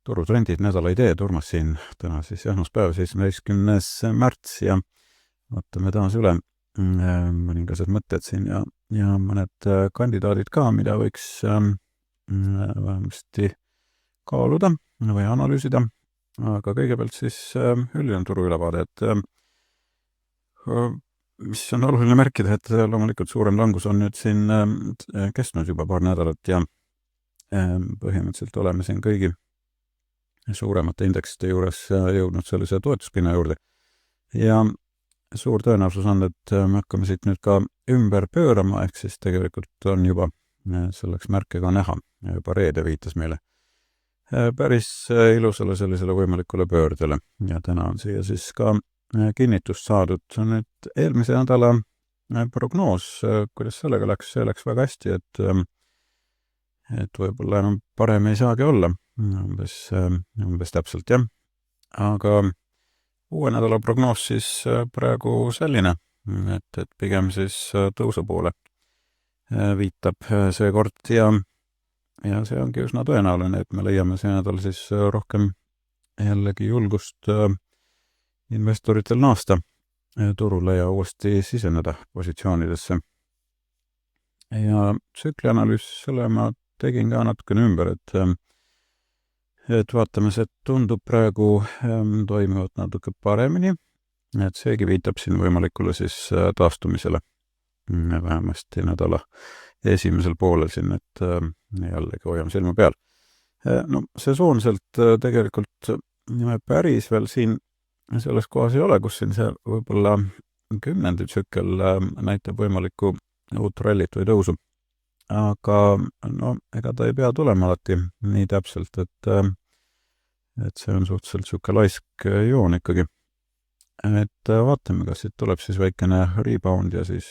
turutrendid, nädala ideed, Urmas siin täna siis esmaspäev, 17. märts ja vaatame taas üle mõningased mõtted siin ja mõned kandidaadid ka, mida võiks vähemasti kaaluda või analüüsida, aga kõigepealt siis üldine turu ülevaade, et mis on oluline märkida, et loomulikult suurem langus on nüüd siin kestnud juba paar nädalat ja põhimõtteliselt oleme siin kõigi suuremate indeksite juures jõudnud sellise toetuspinna juurde. Ja suur tõenäosus on, et me hakkame siit nüüd ka ümber pöörama, ehk siis tegelikult on juba selleks märke ka näha. Juba reede viitas meile päris ilusale sellisele võimalikule pöördele ja täna on siia siis ka kinnitust saadud. Nüüd eelmise nädala prognoos, kuidas sellega läks, see läks väga hästi, et võib-olla enam parem ei saagi olla, umbes täpselt, jah. Aga uue nädala prognoos siis praegu selline, et pigem siis tõusu poole viitab see kord ja see ongi üsna tõenäoline, et me leiame see nädal siis rohkem jällegi julgust investoritel naasta turule ja uuesti siseneda positsioonidesse. Ja tsüklianalüüs, selle ma tegin ka natukene ümber, et vaatame, see tundub praegu toimivat natuke paremini, et seegi viitab siin võimalikule siis taastumisele vähemasti nädala esimesel poolel siin, et jällegi hoiame silma peal. No see soonselt tegelikult päris veel siin selles kohas ei ole, kus siin see võib-olla 10. tsükkel näitab võimalikku uut rallit või tõusu. Aga no, ega ta ei pea tulema alati nii täpselt, et see on suhteliselt siuke laisk joon ikkagi. Et vaatame, kas siit tuleb siis väikene rebound ja siis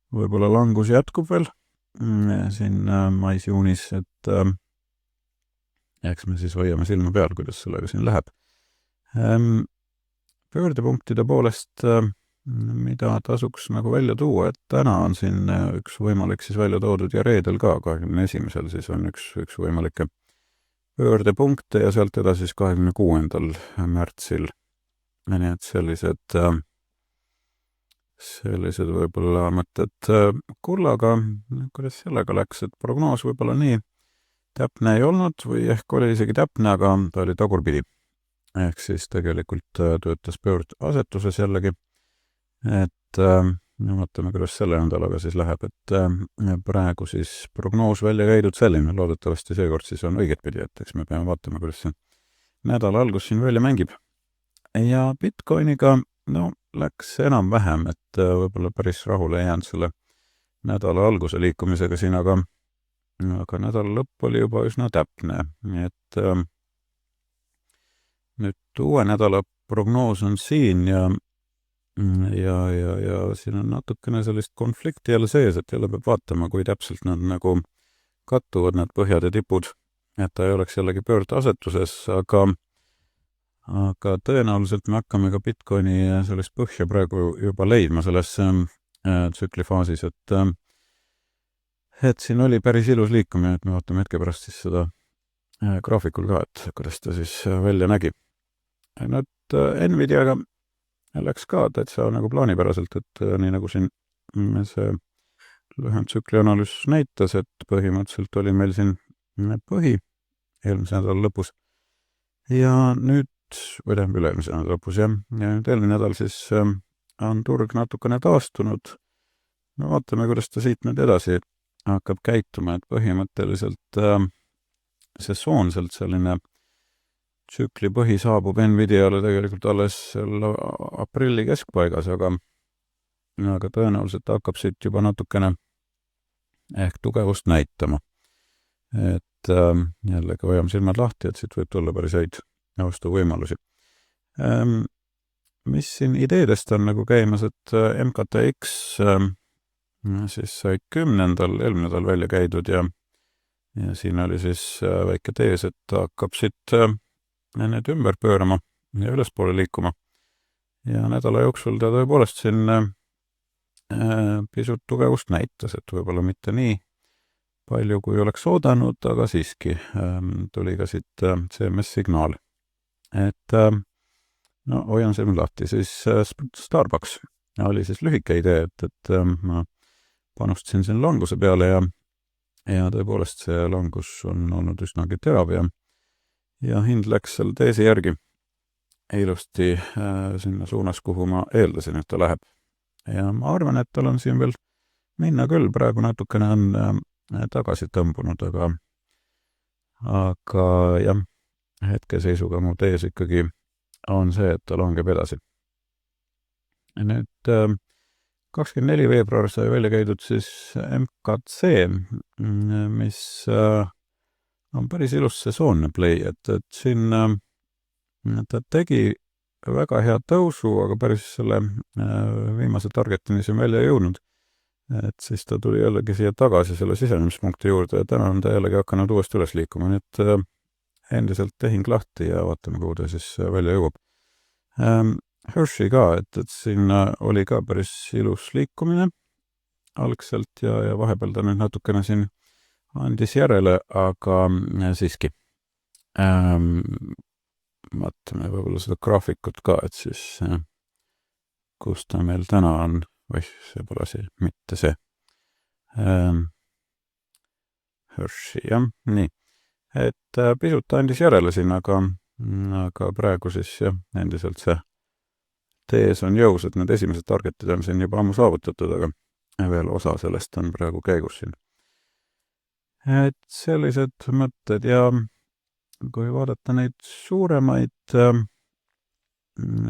võib-olla langus jätkub veel siin mais-juunis, et eks me siis hoiame silma peal, kuidas sellega siin läheb. Pöördepunktide poolest, mida tasuks nagu välja tuua, et täna on siin üks võimalik siis välja toodud ja reedel ka 21. siis on üks võimalikke pöördepunkte ja sealt edasi siis 26. märtsil. Nii et sellised võib-olla mõtted kullaga, kuidas sellega läks, et prognoos võib-olla nii täpne ei olnud või ehk oli isegi täpne, aga ta oli tagurpidi. Ehk siis tegelikult töötas pöördasetuses jällegi, et vaatame, kuidas selle nädalaga siis läheb, et praegu siis prognoos välja käidud selline, loodetavasti seekord siis on õiget pidi, et eks me peame vaatama, kuidas see nädala algus siin välja mängib. Ja Bitcoiniga, no, läks enam-vähem, et võib-olla päris rahule ei jäänud selle nädala alguse liikumisega siin, aga nädala lõpp oli juba üsna täpne, et nüüd uue nädala prognoos on siin ja siin on natukene sellist konflikti jälle sees, et jälle peab vaatama, kui täpselt nad nagu kattuvad, need põhjad ja tipud, et ta ei oleks jällegi pöördeasetuses, aga tõenäoliselt me hakkame ka Bitcoini sellist põhja praegu juba leidma selles tsüklifaasis, et siin oli päris ilus liikumine, et me vaatame hetke pärast siis seda graafikul ka, et kuidas ta siis välja nägi. Nüüd Nvidiaga läks ka täitsa nagu plaanipäraselt, et nii nagu siin see lühem tsükli analüüs näitas, et põhimõtteliselt oli meil siin põhi eelmise nädala lõpus ja nüüd, või tähendab üle-eelmise nädala lõpus, ja nüüd eelmine nädal siis on turg natukene taastunud. No vaatame, kuidas ta siit nüüd edasi hakkab käituma, et põhimõtteliselt see soonselt selline tsükli põhi saabub Nvidiale tegelikult alles aprilli keskpaigas, aga tõenäoliselt hakkab siit juba natukene ehk tugevust näitama. Et jällegi hoiame silmad lahti, et siit võib tulla päris häid ostuvõimalusi. Mis siin ideedest on nagu käimas, et MKTX siis sai 10. eelmine nädal välja käidud ja siin oli siis väike tees, et hakkab siit need ümber pöörama ja ülespoole liikuma. Ja nädala jooksul ta tõepoolest siin pisut tugevust näitas, et võib-olla mitte nii palju, kui oleks oodanud, aga siiski tuli ka siit CMS-signaal. Et no hoian silmad lahti, siis Starbucks oli siis lühike idee, et ma panustasin siin languse peale ja tõepoolest see langus on olnud üsnagi terav ja hind läks seal teesi järgi ilusti sinna suunas, kuhu ma eeldasin, et ta läheb. Ja ma arvan, et tal on siin veel minna küll, praegu natukene on tagasi tõmbunud, aga jah, hetkeseisuga mu tees ikkagi on see, et ta langeb edasi. Nüüd 24. veebruar sai välja käidud siis MKC, mis on päris ilus sesoonne play, et siin ta tegi väga hea tõusu, aga päris selle viimase targetini siin välja ei jõudnud. Et siis ta tuli jällegi siia tagasi selle sisenemispunkti juurde ja täna on ta jällegi hakanud uuesti üles liikuma, nii et endiselt tehing lahti ja vaatame, kuhu ta siis välja jõuab. Hershey ka, et siin oli ka päris ilus liikumine algselt ja vahepeal ta nüüd natukene siin andis järele, aga siiski vaatame võib-olla seda graafikut ka, et siis kus ta meil täna on, või see pole see, mitte see. Hershey, jah, nii. Et pisut andis järele siin, aga praegu siis jah, endiselt see tees on jõus, et need esimesed targetid on siin juba ammu saavutatud, aga veel osa sellest on praegu käigus siin. Et sellised mõtted ja kui vaadata neid suuremaid,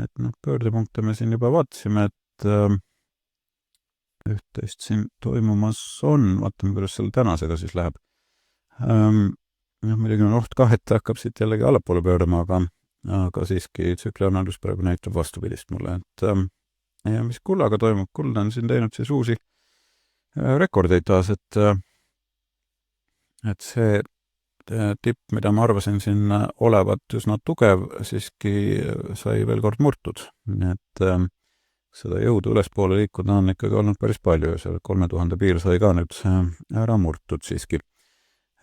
et pöördepunkte me siin juba vaatasime, et üht-teist siin toimumas on, vaatame, kuidas selle tänasega siis läheb. Muidugi on oht ka, et ta hakkab siit jällegi allapoole pöördama, aga siiski tsüklianalüüs praegu näitab vastupidist mulle, et ja mis kullaga toimub, kuld on siin teinud siis uusi rekordeid taas, et see tipp, mida ma arvasin siin olevat üsna tugev, siiski sai veel kord murtud, et seda jõudu ülespoole liikuda on ikkagi olnud päris palju ja selle 3000 piir sai ka nüüd ära murtud siiski.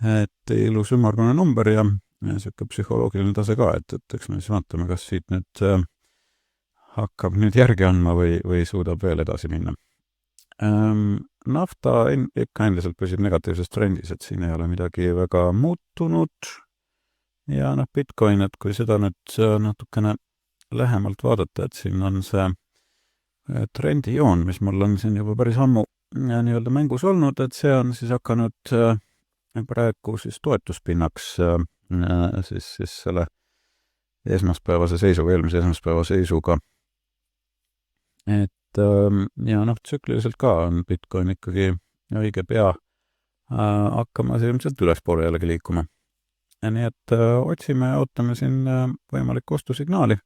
Et ilus ümmargune number ja siuke psühholoogiline tase ka, et eks me siis vaatame, kas siit nüüd hakkab nüüd järgi andma või suudab veel edasi minna. Nafta ikka endiselt püsib negatiivses trendis, et siin ei ole midagi väga muutunud ja Bitcoin, et kui seda nüüd natukene lähemalt vaadata, et siin on see trendijoon, mis mul on siin juba päris ammu nii-öelda mängus olnud, et see on siis hakanud praegu siis toetuspinnaks siis selle esmaspäevase seisuga, eelmise esmaspäeva seisuga. Et ja tsükliliselt ka on Bitcoin ikkagi õige pea hakkama ilmselt ülespoole jällegi liikuma. Nii et otsime ja ootame siin võimalikku ostusignaali.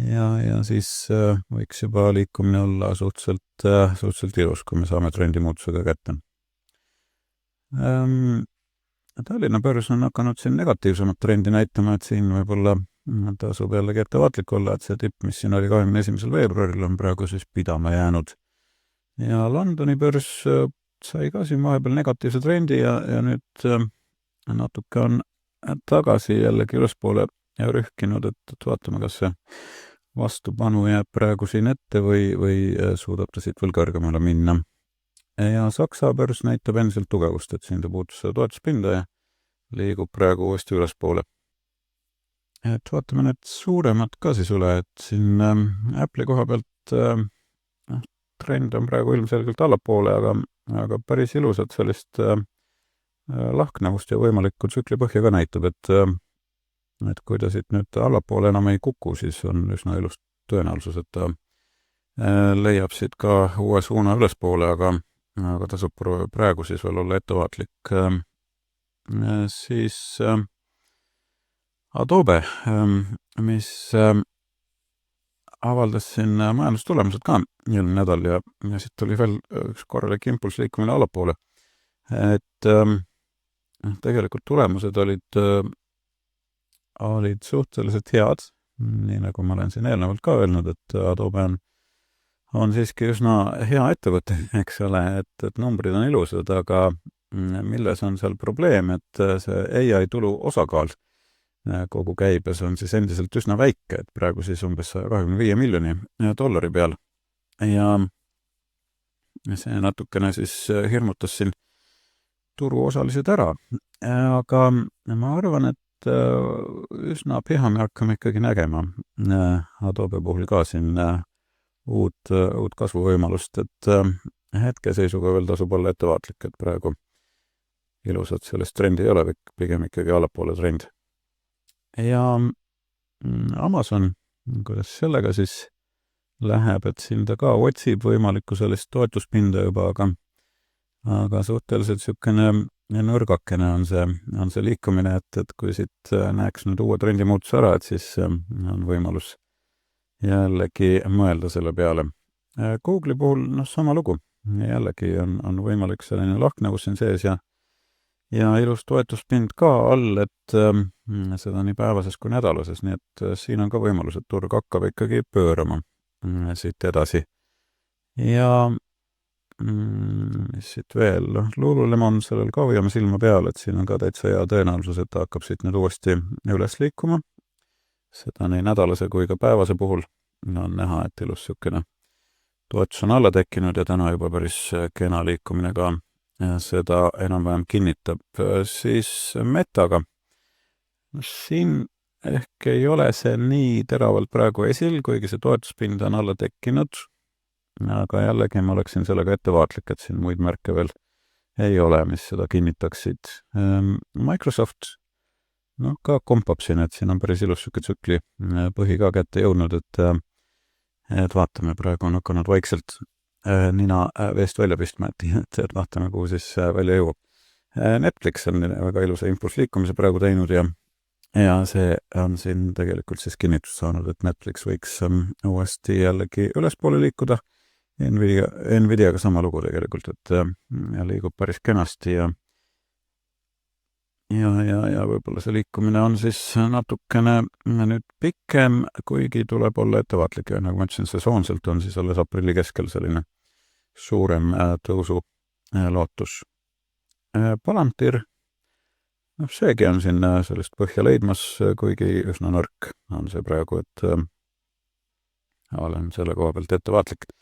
Ja siis võiks juba liikumine olla suhteliselt ilus, kui me saame trendimuutusega kätte. Tallinna börs on hakanud siin negatiivsemat trendi näitama, et siin võib-olla tasub jällegi ettevaatlik olla, et see tipp, mis siin oli 21. veebruaril, on praegu siis pidama jäänud. Ja Londoni börs sai ka siin vahepeal negatiivse trendi ja nüüd natuke on tagasi jällegi ülespoole ja rühkinud, et vaatame, kas see vastupanu jääb praegu siin ette või suudab ta siit veel kõrgemale minna. Ja Saksa börs näitab endiselt tugevust, et siin ta puutus seda toetuspinda ja liigub praegu uuesti ülespoole. Et vaatame need suuremad ka siis üle, et siin Apple'i koha pealt trend on praegu ilmselgelt allapoole, aga päris ilusat sellist lahknevust ja võimalikku tsüklipõhja ka näitab, et kui ta siit nüüd allapoole enam ei kuku, siis on üsna ilus tõenäosus, et ta leiab siit ka uue suuna ülespoole, aga tasub praegu siis veel olla ettevaatlik. Siis Adobe, mis avaldas siin majandustulemused ka eelmine nädal ja siit tuli veel üks korralik impulss liikumine allapoole. Et tegelikult tulemused olid suhteliselt head, nii nagu ma olen siin eelnevalt ka öelnud, et Adobe on siiski üsna hea ettevõte, eks ole, et numbrid on ilusad, aga milles on seal probleem, et see AI tulu osakaal kogu käibes on siis endiselt üsna väike, et praegu siis umbes $125 miljoni peal. Ja see natukene siis hirmutas siin turuosalised ära. Aga ma arvan, et üsna pea me hakkame ikkagi nägema Adobe puhul ka siin uut kasvuvõimalust, et hetkeseisuga veel tasub olla ettevaatlik, et praegu ilusat sellest trendi ei ole, pigem ikkagi allapoole trend. Ja Amazon, kuidas sellega siis läheb, et siin ta ka otsib võimalikku sellist toetuspinda juba, aga suhteliselt niisugune nõrgakene on see liikumine, et kui siit näeks nüüd uue trendimuutuse ära, et siis on võimalus jällegi mõelda selle peale. Google'i puhul sama lugu. Jällegi on võimalik selline lahknevus siin sees ja ilus toetuspind ka all, et seda nii päevases kui nädalases, nii et siin on ka võimalus, et turg hakkab ikkagi pöörama siit edasi. Ja mis siit veel, Lululemon sellel ka hoiame silma peal, et siin on ka täitsa hea tõenäosus, et ta hakkab siit nüüd uuesti üles liikuma. Seda nii nädalase kui ka päevase puhul on näha, et ilus niisugune toetus on alla tekkinud ja täna juba päris kena liikumine ka seda enam-vähem kinnitab. Siis Metaga. Siin ehk ei ole see nii teravalt praegu esil, kuigi see toetuspind on alla tekkinud, aga jällegi ma oleksin sellega ettevaatlik, et siin muid märke veel ei ole, mis seda kinnitaksid. Microsoft ka kompab siin, et siin on päris ilus niisugune tsükli põhi ka kätte jõudnud, et vaatame, praegu on hakanud vaikselt nina veest välja pistma, et vaatame, kuhu siis välja jõuab. Netflix on väga ilusa impulsliikumise praegu teinud ja see on siin tegelikult siis kinnitust saanud, et Netflix võiks uuesti jällegi ülespoole liikuda. Nvidiaga sama lugu tegelikult, et liigub päris kenasti ja võib-olla see liikumine on siis natukene nüüd pikem, kuigi tuleb olla ettevaatlik ja nagu ma ütlesin, sesoonselt on siis alles aprilli keskel selline suurem tõusu lootus. Palantir, seegi on siin sellist põhja leidmas, kuigi üsna nõrk on see praegu, et olen selle koha pealt ettevaatlik.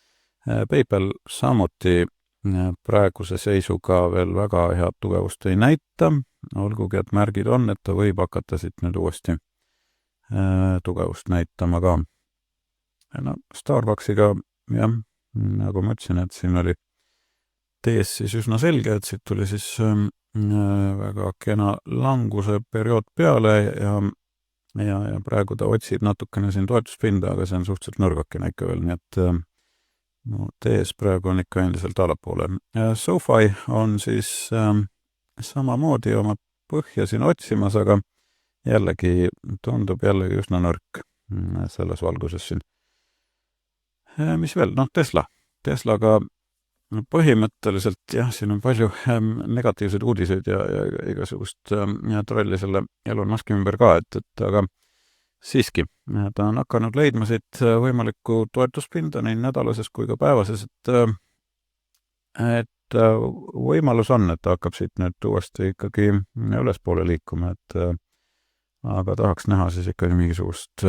PayPal samuti praeguse seisuga veel väga head tugevust ei näita, olgugi et märgid on, et ta võib hakata siit nüüd uuesti tugevust näitama ka. Starbucksiga, jah, nagu ma ütlesin, et siin oli tees siis üsna selge, et siit tuli siis väga kena languse periood peale ja praegu ta otsib natukene siin toetuspinda, aga see on suhteliselt nõrgakene ikka veel, nii et tees praegu on ikka endiselt allapoole. SoFi on siis samamoodi oma põhja siin otsimas, aga jällegi tundub jällegi üsna nõrk selles valguses siin. Mis veel? Teslaga põhimõtteliselt jah, siin on palju negatiivseid uudiseid ja igasugust trolli selle Elon Muski ümber ka, et aga siiski, ta on hakanud leidma siit võimalikku toetuspinda nii nädalases kui ka päevases, et võimalus on, et ta hakkab siit nüüd uuesti ikkagi ülespoole liikuma, aga tahaks näha siis ikkagi mingisugust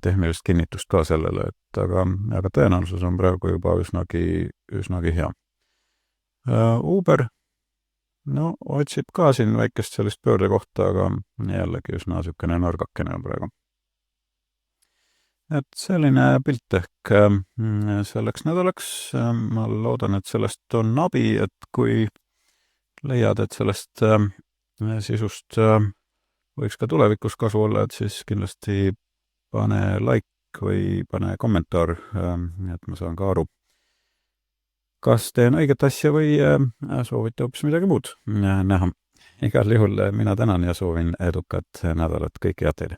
tehnilist kinnitust ka sellele, et aga tõenäosus on praegu juba üsnagi hea. Uber, otsib ka siin väikest sellist pöörde kohta, aga jällegi üsna niisugune nõrgakene on praegu. Et selline pilt ehk selleks nädalaks. Ma loodan, et sellest on abi, et kui leiad, et sellest sisust võiks ka tulevikus kasu olla, et siis kindlasti pane like või pane kommentaar, et ma saan ka aru, kas teen õiget asja või soovite hoopis midagi muud näha. Igal juhul mina tänan ja soovin edukat nädalat, kõike head teile!